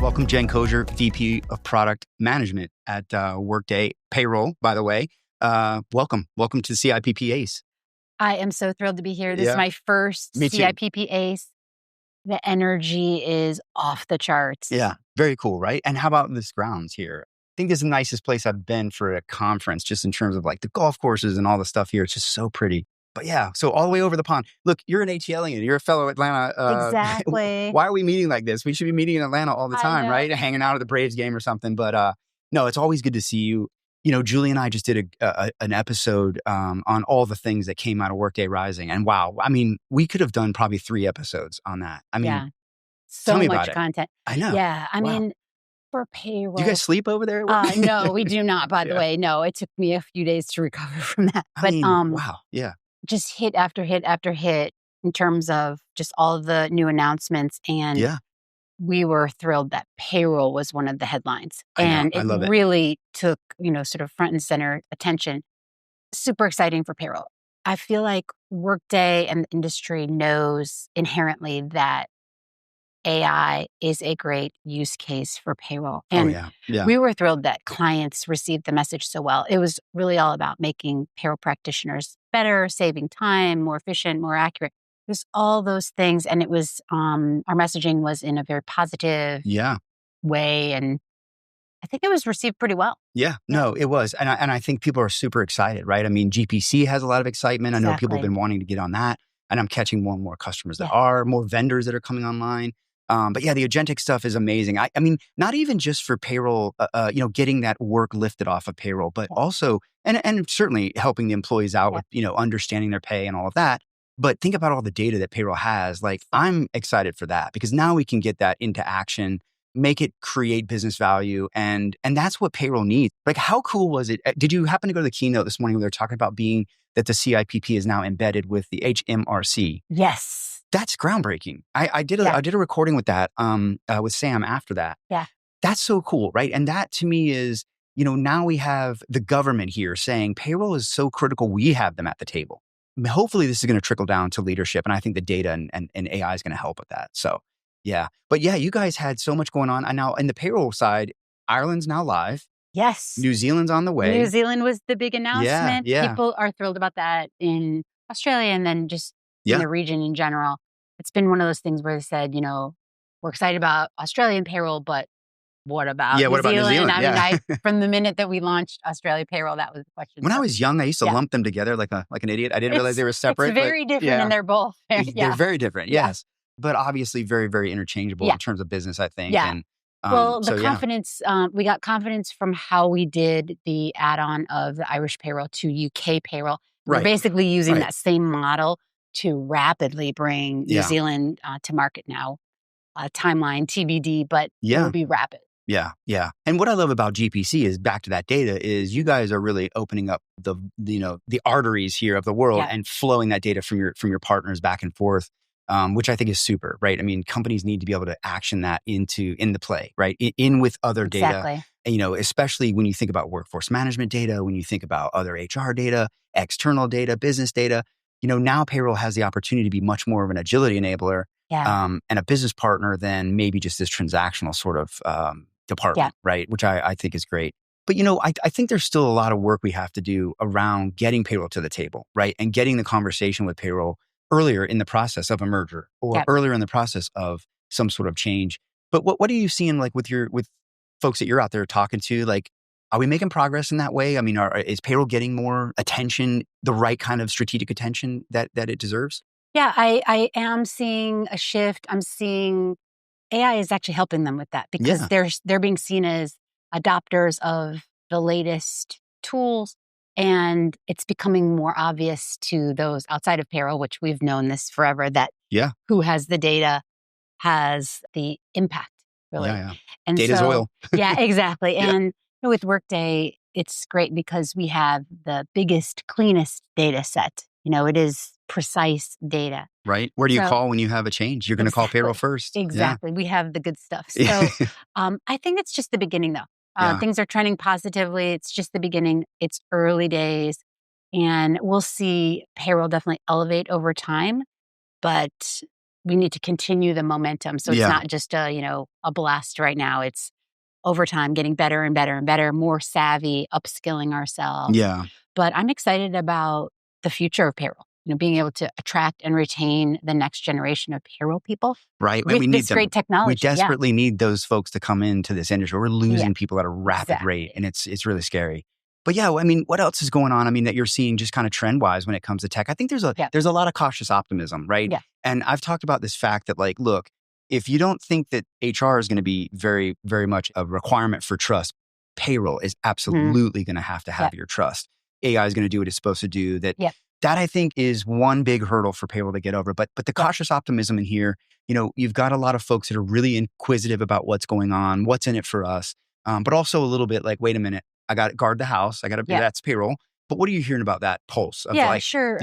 Welcome, Jen Cozier, VP of Product Management at Workday Payroll, by the way. Welcome to CIPP ACE. I am so thrilled to be here. This is Yeah. my first Me too. CIPP ACE. The energy is off the charts. Yeah, very cool, right? And how about this grounds here? I think this is the nicest place I've been for a conference, just in terms of like the golf courses and all the stuff here. It's just so pretty. But yeah, so all the way over the pond. Look, you're an ATLian. You're a fellow Atlanta. Exactly. Why are we meeting like this? We should be meeting in Atlanta all the time, right? Hanging out at the Braves game or something. But no, it's always good to see you. You know, Julie and I just did an episode on all the things that came out of Workday Rising. And wow, I mean, we could have done probably 3 episodes on that. I mean, yeah. tell me So about much it. content. I know. Yeah. I Wow. mean, for payroll. Do you guys sleep over there? No, we do not, by the Yeah. way. No, it took me a few days to recover from that. I But mean, wow. Yeah. just hit after hit after hit in terms of just all of the new announcements. And Yeah. we were thrilled that payroll was one of the headlines. I know. And I love it. really took, sort of front and center attention. Super exciting for payroll. I feel like Workday and the industry knows inherently that AI is a great use case for payroll. And yeah. Yeah. we were thrilled that clients received the message so well. It was really all about making payroll practitioners better, saving time, more efficient, more accurate. There's all those things. And it was, our messaging was in a very positive Yeah. way. And I think it was received pretty well. Yeah, no, it was. And I think people are super excited, right? I mean, GPC has a lot of excitement. I know people have Exactly. been wanting to get on that. And I'm catching more and more customers that Yeah. are, more vendors that are coming online. But yeah, the agentic stuff is amazing. I mean, not even just for payroll, getting that work lifted off of payroll, but also, and certainly helping the employees out with, understanding their pay and all of that. But think about all the data that payroll has. Like, I'm excited for that because now we can get that into action, make it create business value. And that's what payroll needs. Like, how cool was it? Did you happen to go to the keynote this morning where they're talking about that the CIPP is now embedded with the HMRC? Yes. That's groundbreaking. I did a recording with that, with Sam after that. Yeah. That's so cool, right? And that to me is, now we have the government here saying payroll is so critical. We have them at the table. I mean, hopefully this is going to trickle down to leadership. And I think the data and AI is going to help with that. So yeah. But yeah, you guys had so much going on. And now in the payroll side, Ireland's now live. Yes. New Zealand's on the way. New Zealand was the big announcement. Yeah. People are thrilled about that in Australia and then just Yeah. in the region in general. It's been one of those things where they said, we're excited about Australian payroll, but what about Yeah, what about New Zealand? I Yeah. mean, from the minute that we launched Australia payroll, that was the question. When I was young, I used to lump them together like an idiot. I didn't realize they were separate. It's very different, and they're both. They're very different, yes. But obviously very, very interchangeable in terms of business, I think. Yeah. And, well, the confidence, we got confidence from how we did the add-on of the Irish payroll to UK payroll. We're basically using that same model to rapidly bring New Zealand to market now. Timeline TBD, but it will be rapid. Yeah, yeah. And what I love about GPC is, back to that data, is you guys are really opening up the arteries here of the world and flowing that data from your partners back and forth, which I think is super, right? I mean, companies need to be able to action that in the play, right? In with other data. And, especially when you think about workforce management data, when you think about other HR data, external data, business data, now payroll has the opportunity to be much more of an agility enabler and a business partner than maybe just this transactional sort of department, right? Which I think is great. But, I think there's still a lot of work we have to do around getting payroll to the table, right? And getting the conversation with payroll earlier in the process of a merger or earlier in the process of some sort of change. But what are you seeing, like, with folks that you're out there talking to? Like, are we making progress in that way? I mean, is payroll getting more attention, the right kind of strategic attention that it deserves? Yeah, I am seeing a shift. I'm seeing AI is actually helping them with that because they're being seen as adopters of the latest tools, and it's becoming more obvious to those outside of payroll, which we've known this forever, that who has the data has the impact, really. Yeah. And Data's oil. Yeah, exactly. And with Workday, it's great because we have the biggest, cleanest data set. It is precise data. Right. Where do you call when you have a change? You're going to call payroll first. Exactly. We have the good stuff. So I think it's just the beginning, though. Things are trending positively. It's just the beginning. It's early days. And we'll see payroll definitely elevate over time. But we need to continue the momentum. So it's not just a blast right now. It's over time getting better and better and better, more savvy, upskilling ourselves. Yeah. But I'm excited about the future of payroll. Being able to attract and retain the next generation of payroll people. Right. With we need this great technology. We desperately need those folks to come into this industry. We're losing people at a rapid rate, and it's really scary. But yeah, I mean, what else is going on? I mean, that you're seeing just kind of trend wise when it comes to tech. I think there's a lot of cautious optimism, right? Yeah. And I've talked about this fact that, like, look, if you don't think that HR is going to be very, very much a requirement for trust, payroll is absolutely going to have your trust. AI is going to do what it's supposed to do. That I think is one big hurdle for payroll to get over. But the cautious optimism in here, you've got a lot of folks that are really inquisitive about what's going on, what's in it for us, but also a little bit like, wait a minute, I got to guard the house. I got to that's payroll. But what are you hearing about that pulse of sure.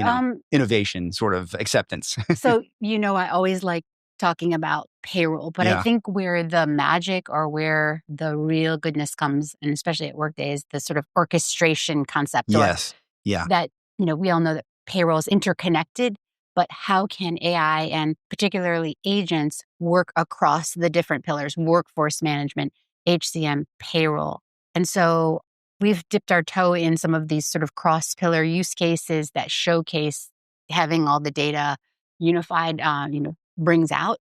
Innovation, sort of acceptance? So, I always like talking about payroll, but I think where the magic or where the real goodness comes, and especially at Workday, is the sort of orchestration concept. Yes. Yeah. That, we all know that payroll is interconnected, but how can AI and particularly agents work across the different pillars, workforce management, HCM, payroll? And so we've dipped our toe in some of these sort of cross-pillar use cases that showcase having all the data unified, brings out.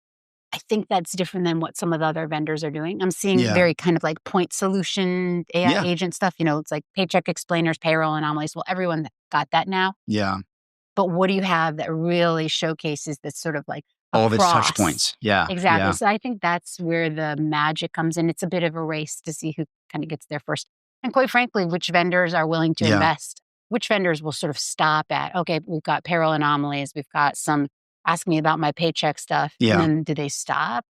I think that's different than what some of the other vendors are doing. I'm seeing very kind of like point solution AI agent stuff. It's like paycheck explainers, payroll anomalies. Well, everyone got that now. Yeah. But what do you have that really showcases this sort of like all of its across? touch points? Yeah. Exactly. Yeah. So I think that's where the magic comes in. It's a bit of a race to see who kind of gets there first. And quite frankly, which vendors are willing to invest, which vendors will sort of stop at, okay, we've got payroll anomalies, we've got some ask me about my paycheck stuff. Yeah. And then do they stop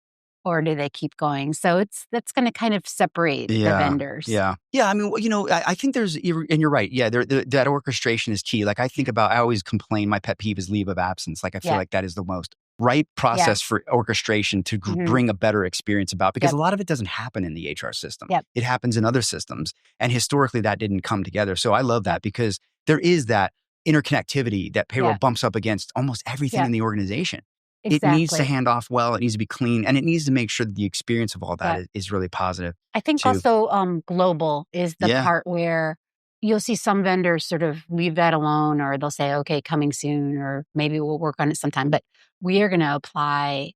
or do they keep going? So that's going to kind of separate the vendors. Yeah. Yeah. I mean, I think and you're right. Yeah. That orchestration is key. Like I always complain, my pet peeve is leave of absence. Like I feel like that is the most right process for orchestration to bring a better experience about, because a lot of it doesn't happen in the HR system. It happens in other systems. And historically that didn't come together. So I love that because there is that interconnectivity that payroll bumps up against almost everything in the organization. Exactly. It needs to hand off well. It needs to be clean, and it needs to make sure that the experience of all that is really positive. I think also global is the part where you'll see some vendors sort of leave that alone, or they'll say, okay, coming soon, or maybe we'll work on it sometime. But we are going to apply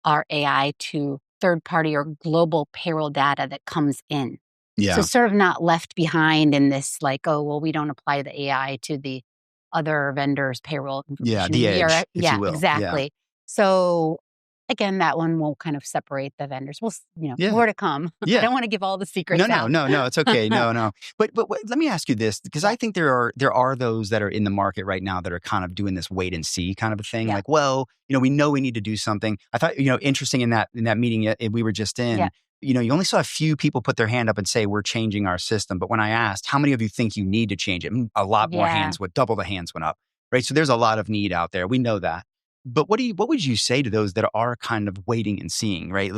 our AI to third-party or global payroll data that comes in. Yeah. So sort of not left behind in this like, oh, well, we don't apply the AI to the other vendors' payroll information. Yeah, the edge, if you will. Exactly. Yeah. So again, that one will kind of separate the vendors. Well, more to come. I don't want to give all the secrets out. No, it's okay. No. But let me ask you this, because I think there are those that are in the market right now that are kind of doing this wait and see kind of a thing. Like, well, we know we need to do something. I thought, interesting in that meeting we were just in, you only saw a few people put their hand up and say, we're changing our system. But when I asked, how many of you think you need to change it? A lot more hands double the hands went up, right? So there's a lot of need out there. We know that. But what would you say to those that are kind of waiting and seeing, right?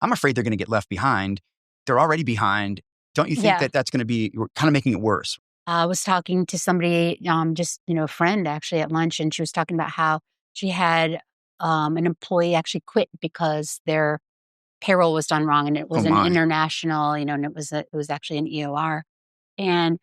I'm afraid they're going to get left behind. They're already behind. Don't you think that that's going to be kind of making it worse? I was talking to somebody, a friend actually at lunch, and she was talking about how she had an employee actually quit because their payroll was done wrong, and it was an international, and it was actually an EOR. And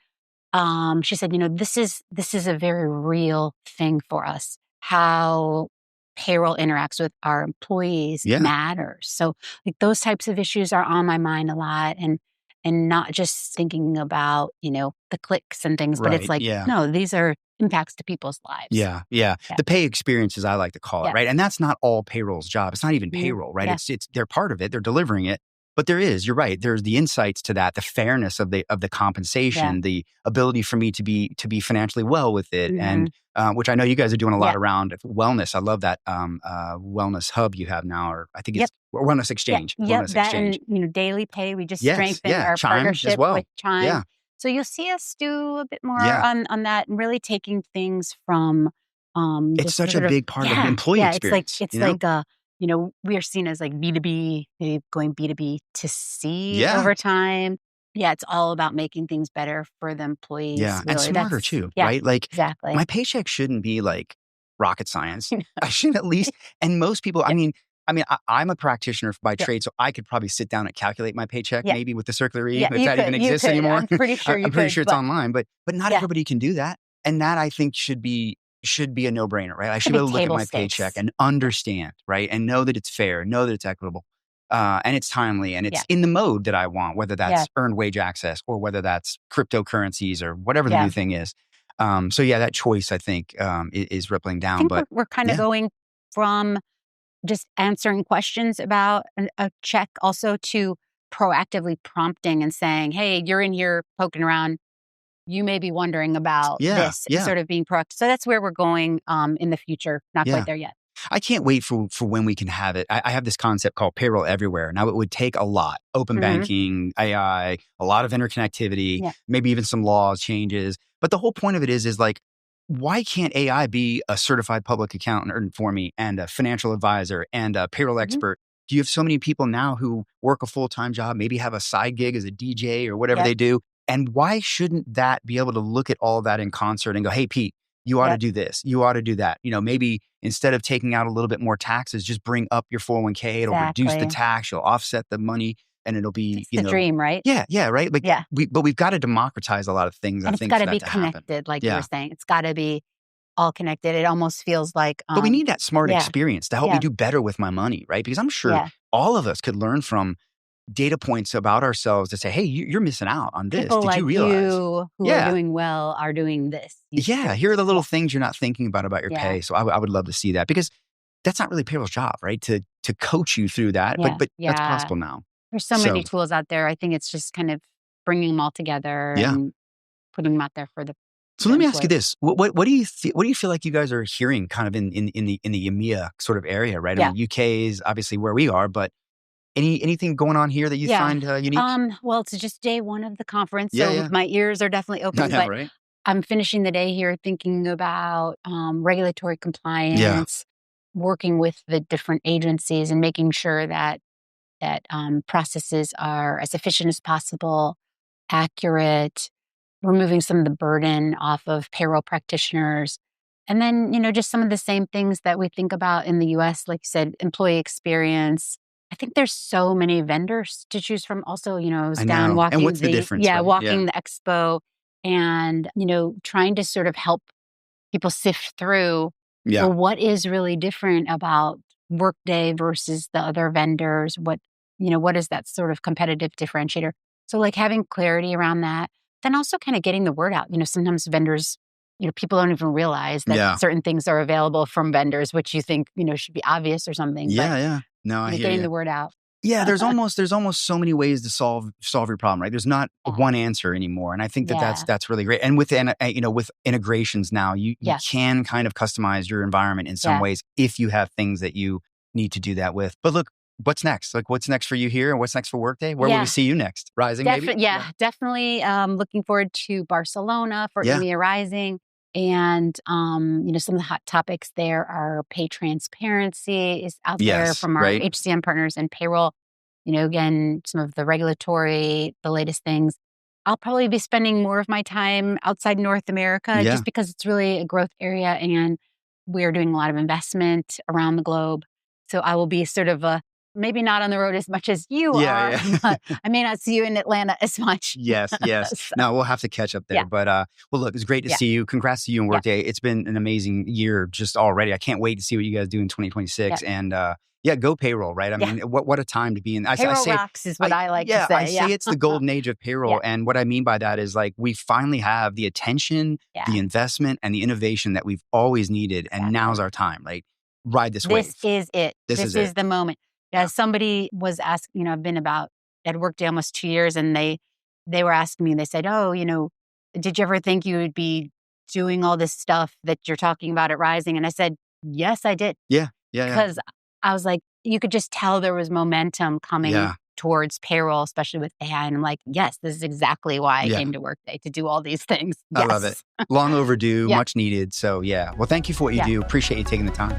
she said, this is a very real thing for us. How payroll interacts with our employees matters. So like those types of issues are on my mind a lot, and not just thinking about, the clicks and things, but it's like, no, these are impacts to people's lives. Yeah. The pay experience, as I like to call it, right? And that's not all payroll's job. It's not even payroll, right? It's they're part of it. They're delivering it. But you're right. There's the insights to that, the fairness of the compensation, the ability for me to be financially well with it, and which I know you guys are doing a lot around wellness. I love that wellness hub you have now, or I think it's Wellness Exchange. Wellness Exchange. And daily pay. We just strengthened our Chime partnership with Chime. Yeah. So you'll see us do a bit more on that, and really taking things from. It's such a big part of the employee experience. It's like we are seen as like B2B, going B2B to C over time. Yeah, it's all about making things better for the employees. Yeah, really. And smarter too, right? Like exactly. My paycheck shouldn't be like rocket science. I should at least, and most people, I'm a practitioner by trade, so I could probably sit down and calculate my paycheck maybe with the Circular E, if that even exists anymore. I'm pretty sure I'm pretty sure it's online, but not everybody can do that. And that I think should be a no-brainer, right? I should be able to look at my paycheck and understand, right? And know that it's fair, know that it's equitable, and it's timely, and it's in the mode that I want, whether that's earned wage access or whether that's cryptocurrencies or whatever the new thing is. So that choice, I think, is rippling down. I think we're kind of going from just answering questions about a check also to proactively prompting and saying, hey, you're in here poking around. You may be wondering about this, sort of being proactive. So that's where we're going in the future. Not quite there yet. I can't wait for when we can have it. I have this concept called payroll everywhere. Now, it would take a lot. Open banking, AI, a lot of interconnectivity, maybe even some laws changes. But the whole point of it is like, why can't AI be a certified public accountant for me and a financial advisor and a payroll expert? Do you have so many people now who work a full-time job, maybe have a side gig as a DJ or whatever they do? And why shouldn't that be able to look at all that in concert and go, hey, Pete, you ought to do this. You ought to do that. Maybe instead of taking out a little bit more taxes, just bring up your 401k. It'll reduce the tax. You'll offset the money. And it'll be, it's the dream, right? Yeah, right. Like, but we've got to democratize a lot of things. And it's got to be connected, like you were saying. It's got to be all connected. It almost feels like. But we need that smart experience to help me do better with my money, right? Because I'm sure all of us could learn from data points about ourselves to say, hey, you're missing out on this. People Did you realize? You who are doing well are doing this. Here are the little things you're not thinking about your pay. So I would love to see that, because that's not really payroll's job, right? To coach you through that. But that's possible now. There's so many tools out there. I think it's just kind of bringing them all together and putting them out there for the. So let me ask you this: what do you feel like you guys are hearing, kind of in the EMEA sort of area, right? I mean, UK is obviously where we are, but anything going on here that you find unique? Well, it's just day one of the conference, so my ears are definitely open. But I'm finishing the day here thinking about regulatory compliance, working with the different agencies, and making sure that processes are as efficient as possible, accurate, removing some of the burden off of payroll practitioners. And then, just some of the same things that we think about in the US, like you said, employee experience. I think there's so many vendors to choose from. Also, I was down walking and what's the difference? Yeah, walking the expo and, trying to sort of help people sift through well, what is really different about Workday versus the other vendors. What is that sort of competitive differentiator? So like having clarity around that, then also kind of getting the word out. Sometimes vendors, people don't even realize that certain things are available from vendors, which you think, should be obvious or something. No, I hear getting the word out. Yeah, there's almost so many ways to solve your problem, right? There's not one answer anymore, and I think that's really great. And with with integrations now, you can kind of customize your environment in some ways if you have things that you need to do that with. But look, what's next? Like, what's next for you here, and what's next for Workday? Where will we see you next? Rising, maybe? Definitely. Looking forward to Barcelona for EMEA Rising. And, some of the hot topics there are pay transparency is out there from our HCM partners and payroll. Again, some of the regulatory, the latest things. I'll probably be spending more of my time outside North America just because it's really a growth area and we're doing a lot of investment around the globe. So I will be sort of maybe not on the road as much as you are. But I may not see you in Atlanta as much. Yes. So. No, we'll have to catch up there. But well, look, it's great to see you. Congrats to you and Workday. It's been an amazing year just already. I can't wait to see what you guys do in 2026. And go payroll, right? I mean, what a time to be in. Payroll rocks is what I like to say. I say it's the golden age of payroll. And what I mean by that is like we finally have the attention, the investment, and the innovation that we've always needed. And now's our time. Like, ride this wave. This is it. This is the moment. Somebody was asking, I've been at Workday almost 2 years, and they were asking me, they said, oh, did you ever think you would be doing all this stuff that you're talking about at Rising? And I said, yes, I did. Because I was like, you could just tell there was momentum coming towards payroll, especially with AI. And I'm like, yes, this is exactly why I came to Workday, to do all these things. I love it. Long overdue, much needed. So well, thank you for what you do. Appreciate you taking the time.